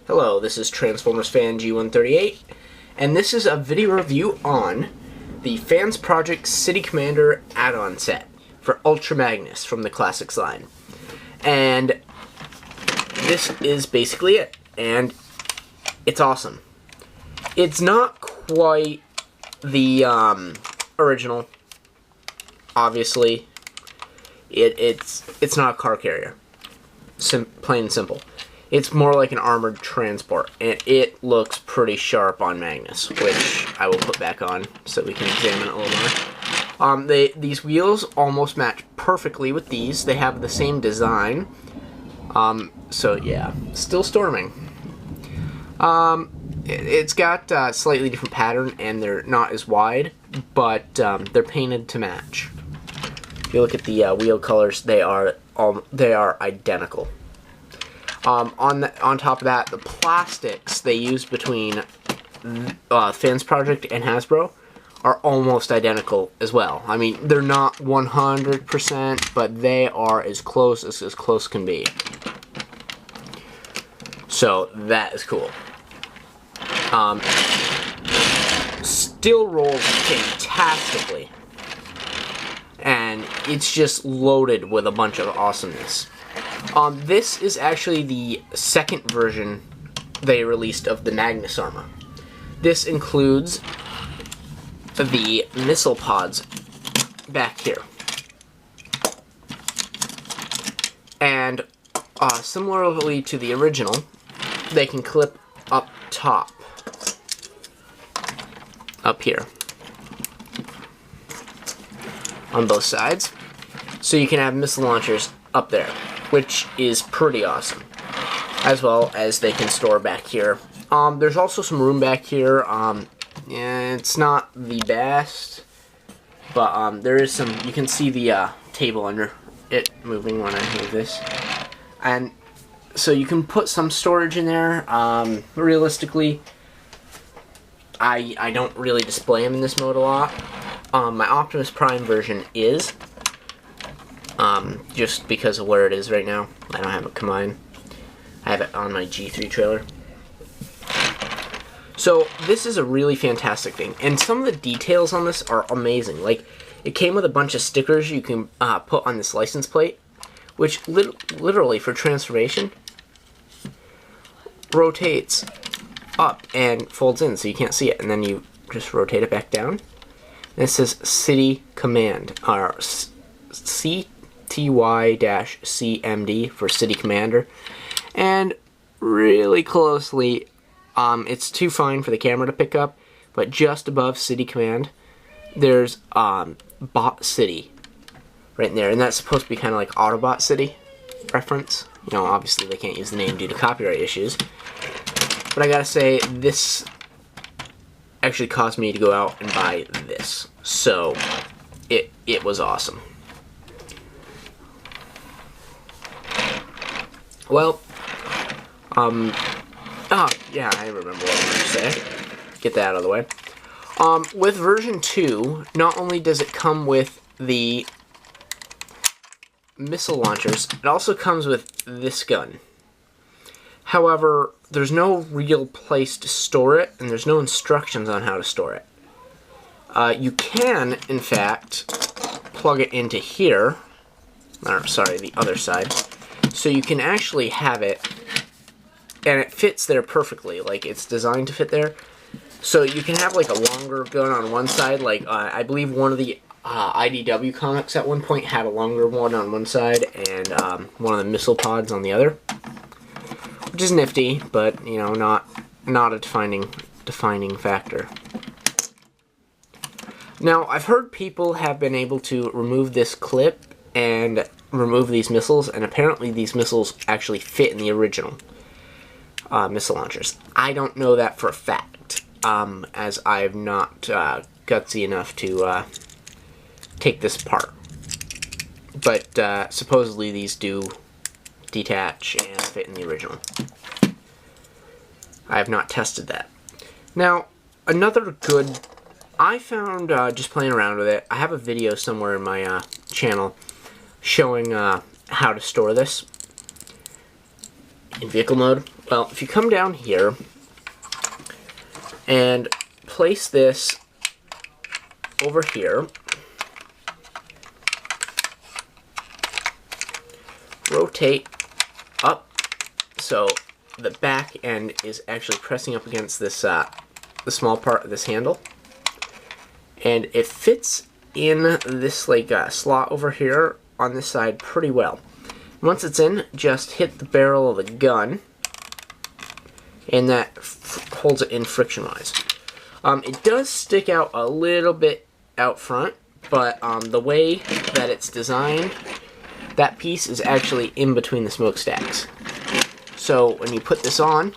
Hello, this is Transformers Fan G138, and this is a video review on the Fansproject City Commander add-on set for Ultra Magnus from the Classics line. And this is basically it, and it's awesome. It's not quite the original, obviously. It's not a car carrier, plain and simple. It's more like an armored transport, and it looks pretty sharp on Magnus, which I will put back on so we can examine it a little more. These wheels almost match perfectly with these. They have the same design. So yeah, still storming. It's got a slightly different pattern, and they're not as wide, but they're painted to match. If you look at the wheel colors, they are identical. On top of that, the plastics they use between Fansproject and Hasbro are almost identical as well. I mean, they're not 100%, but they are as close as close can be. So that is cool. Still rolls fantastically, and it's just loaded with a bunch of awesomeness. This is actually the second version they released of the Magnus armor. This includes the missile pods back here. And similarly to the original, they can clip up top, up here, on both sides. So you can have missile launchers up there, which is pretty awesome, as well as they can store back here. There's also some room back here. Yeah, it's not the best, but there is some. You can see the table under it moving when I move this, and so you can put some storage in there. Realistically, I don't really display them in this mode a lot. My Optimus Prime version is. Just because of where it is right now. I don't have it combined. I have it on my G3 trailer. So this is a really fantastic thing, and some of the details on this are amazing. Like, it came with a bunch of stickers you can put on this license plate, which literally for transformation rotates up and folds in so you can't see it, and then you just rotate it back down. And it says City Command, or CTY-CMD for City Commander, and really closely, it's too fine for the camera to pick up, but just above City Command, there's Bot City right in there, and that's supposed to be kind of like Autobot City reference. You know, obviously they can't use the name due to copyright issues, but I gotta say, this actually caused me to go out and buy this, so it was awesome. Well, yeah, I remember what I wanted to say. Get that out of the way. With version 2, not only does it come with the missile launchers, it also comes with this gun. However, there's no real place to store it, and there's no instructions on how to store it. You can, in fact, plug it into here, or sorry, the other side. So you can actually have it, and it fits there perfectly. Like, it's designed to fit there. So you can have like a longer gun on one side. Like, I believe one of the IDW comics at one point had a longer one on one side, and one of the missile pods on the other, which is nifty, but you know, not a defining factor. Now, I've heard people have been able to remove this clip and remove these missiles, and apparently these missiles actually fit in the original missile launchers. I don't know that for a fact, as I've not gutsy enough to take this apart. But supposedly these do detach and fit in the original. I have not tested that. Now, another good... I found, just playing around with it, I have a video somewhere in my channel showing how to store this in vehicle mode. Well, if you come down here and place this over here, rotate up so the back end is actually pressing up against this the small part of this handle, and it fits in this like slot over here on this side pretty well. Once it's in, just hit the barrel of the gun, and that holds it in friction-wise. It does stick out a little bit out front, but the way that it's designed, that piece is actually in between the smokestacks. So when you put this on,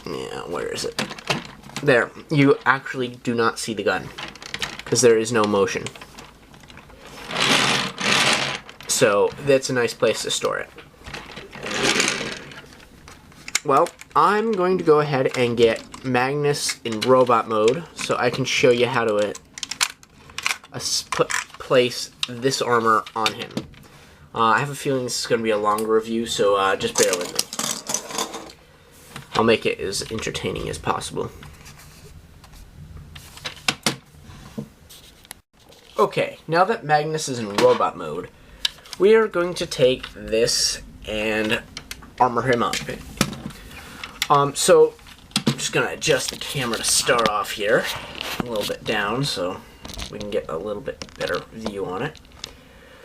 yeah, where is it? There, you actually do not see the gun, because there is no motion. So that's a nice place to store it. Well, I'm going to go ahead and get Magnus in robot mode so I can show you how to place this armor on him. I have a feeling this is going to be a longer review, so just bear with me. I'll make it as entertaining as possible. Okay, now that Magnus is in robot mode, we are going to take this and armor him up. So I'm just going to adjust the camera to start off here, a little bit down so we can get a little bit better view on it.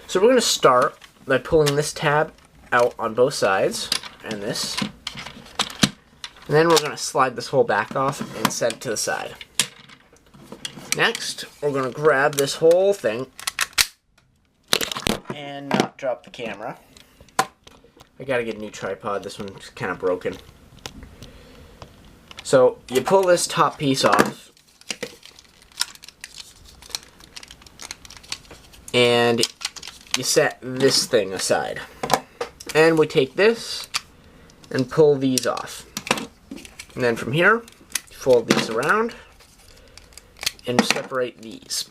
So we're going to start by pulling this tab out on both sides, and this. And then we're going to slide this whole back off and set it to the side. Next, we're going to grab this whole thing and not drop the camera. I got to get a new tripod, this one's kind of broken. So you pull this top piece off, and you set this thing aside. And we take this and pull these off. And then from here, fold these around and separate these.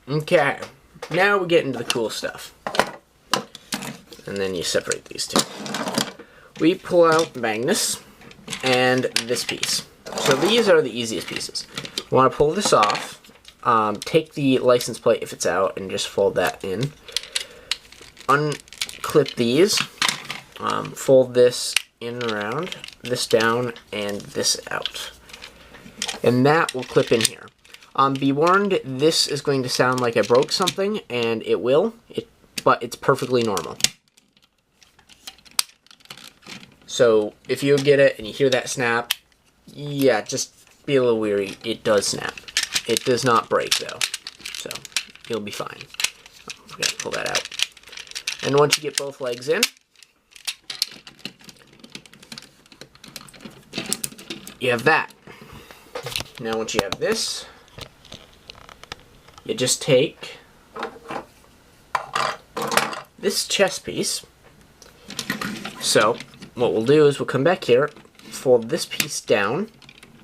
Okay, now we get into the cool stuff. And then you separate these two. We pull out Magnus and this piece. So these are the easiest pieces. We want to pull this off. Take the license plate if it's out and just fold that in. Unclip these. Fold this in and around, this down, and this out. And that will clip in here. Be warned, this is going to sound like I broke something, and it will, but it's perfectly normal. So if you get it and you hear that snap, yeah, just be a little weary. It does snap. It does not break though, so you'll be fine. We're gonna pull that out. And once you get both legs in, you have that. Now once you have this, you just take this chest piece. So what we'll do is we'll come back here, fold this piece down,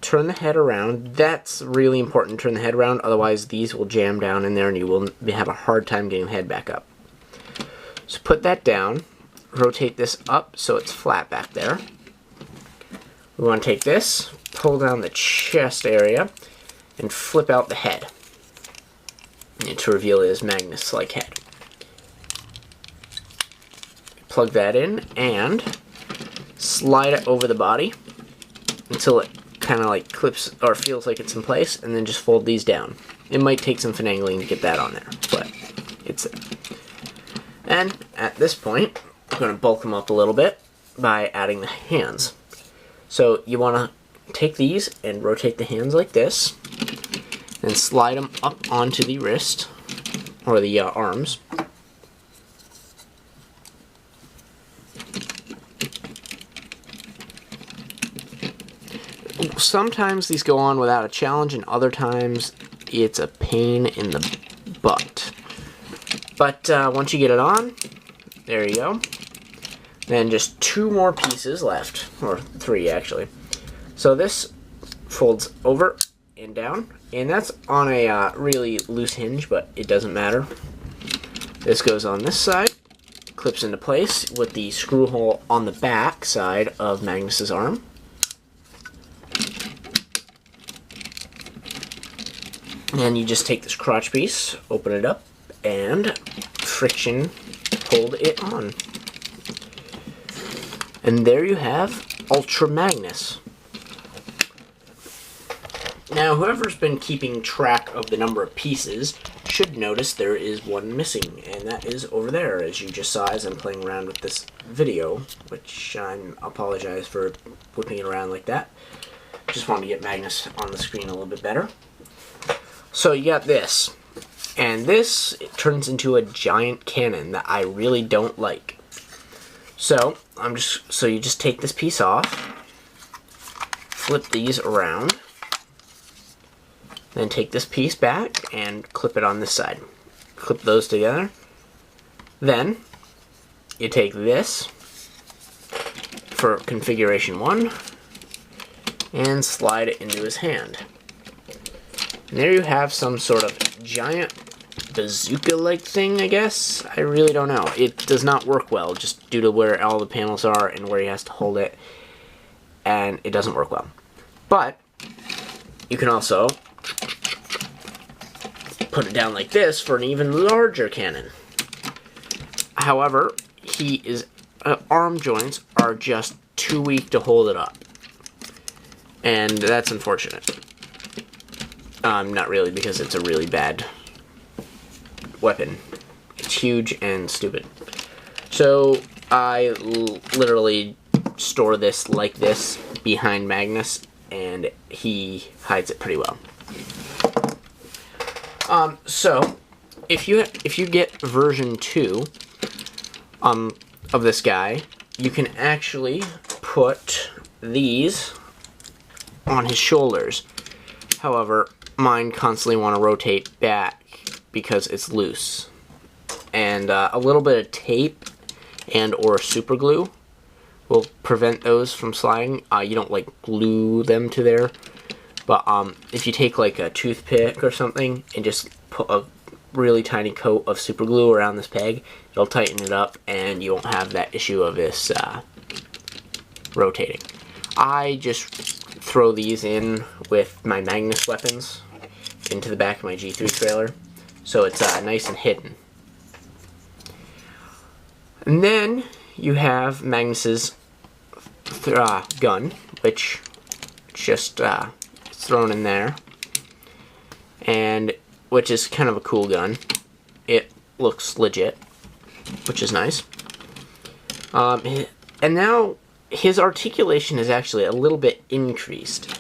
turn the head around. That's really important, turn the head around, otherwise these will jam down in there and you will have a hard time getting the head back up. So put that down, rotate this up so it's flat back there. We want to take this, pull down the chest area, and flip out the head to reveal his Magnus-like head. Plug that in and slide it over the body until it kind of like clips or feels like it's in place, and then just fold these down. It might take some finagling to get that on there, but it's it. And at this point, we're going to bulk them up a little bit by adding the hands. So you want to take these and rotate the hands like this, and slide them up onto the wrist, or the arms. Sometimes these go on without a challenge, and other times it's a pain in the butt. But once you get it on, there you go. Then just 2 more pieces left, or 3 actually. So this folds over and down, and that's on a really loose hinge, but it doesn't matter. This goes on this side, clips into place with the screw hole on the back side of Magnus's arm. And you just take this crotch piece, open it up, and friction hold it on. And there you have Ultra Magnus. Now, whoever's been keeping track of the number of pieces should notice there is one missing, and that is over there, as you just saw as I'm playing around with this video, which I apologize for whipping it around like that. Just wanted to get Magnus on the screen a little bit better. So you got this, and this turns into a giant cannon that I really don't like. So you just take this piece off, flip these around, then take this piece back and clip it on this side. Clip those together. Then you take this for configuration 1 and slide it into his hand. And there you have some sort of giant bazooka-like thing, I guess. I really don't know. It does not work well, just due to where all the panels are and where he has to hold it. And it doesn't work well. But you can also put it down like this for an even larger cannon. However, his arm joints are just too weak to hold it up. And that's unfortunate. Not really, because it's a really bad weapon. It's huge and stupid. So I literally store this like this behind Magnus, and he hides it pretty well. So if you get version 2 of this guy, you can actually put these on his shoulders. However, mine constantly want to rotate back because it's loose. And a little bit of tape and or super glue will prevent those from sliding. You don't like glue them to there, but if you take like a toothpick or something and just put a really tiny coat of super glue around this peg, it'll tighten it up and you won't have that issue of this rotating. I just throw these in with my Magnus weapons into the back of my G3 trailer, so it's nice and hidden. And then you have Magnus's gun, which just thrown in there, and which is kind of a cool gun. It looks legit, which is nice. And now his articulation is actually a little bit increased.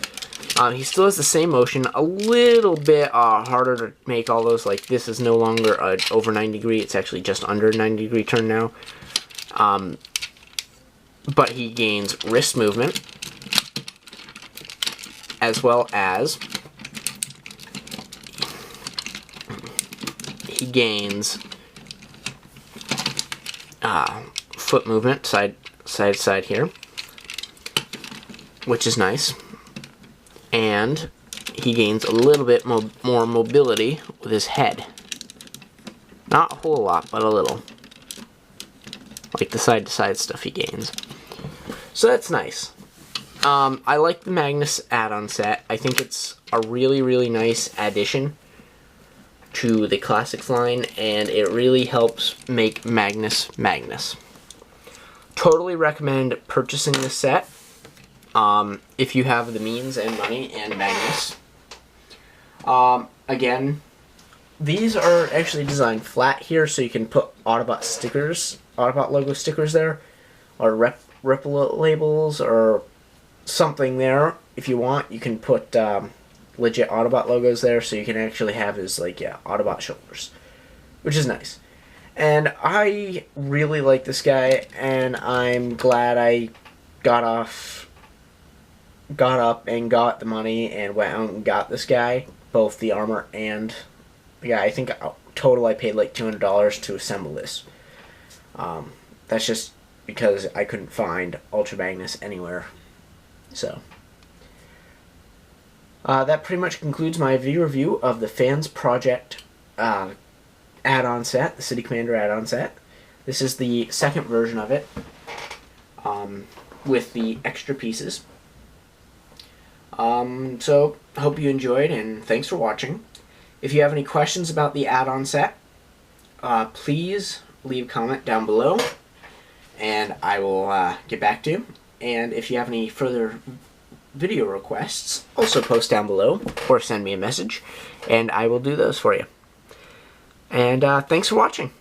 He still has the same motion, a little bit harder to make all those. Like, this is no longer over 90 degree, it's actually just under 90 degree turn now. But he gains wrist movement, as well as he gains foot movement, side to side here, which is nice. And he gains a little bit more mobility with his head. Not a whole lot, but a little. Like the side-to-side stuff he gains. So that's nice. I like the Magnus add-on set. I think it's a really, really nice addition to the Classics line, and it really helps make Magnus Magnus. Totally recommend purchasing this set. If you have the means and money and Magnus. Again, these are actually designed flat here, so you can put Autobot stickers, Autobot logo stickers there, or Ripple labels, or something there. If you want, you can put legit Autobot logos there, so you can actually have his, like, yeah, Autobot shoulders, which is nice. And I really like this guy, and I'm glad I got up and got the money and went out and got this guy, both the armor and the guy. I think total I paid like $200 to assemble this. That's just because I couldn't find Ultra Magnus anywhere. So that pretty much concludes my video review of the Fansproject add-on set, the City Commander add-on set. This is the second version of it, with the extra pieces. So, hope you enjoyed, and thanks for watching. If you have any questions about the add-on set, please leave a comment down below, and I will get back to you. And if you have any further video requests, also post down below, or send me a message, and I will do those for you. And thanks for watching.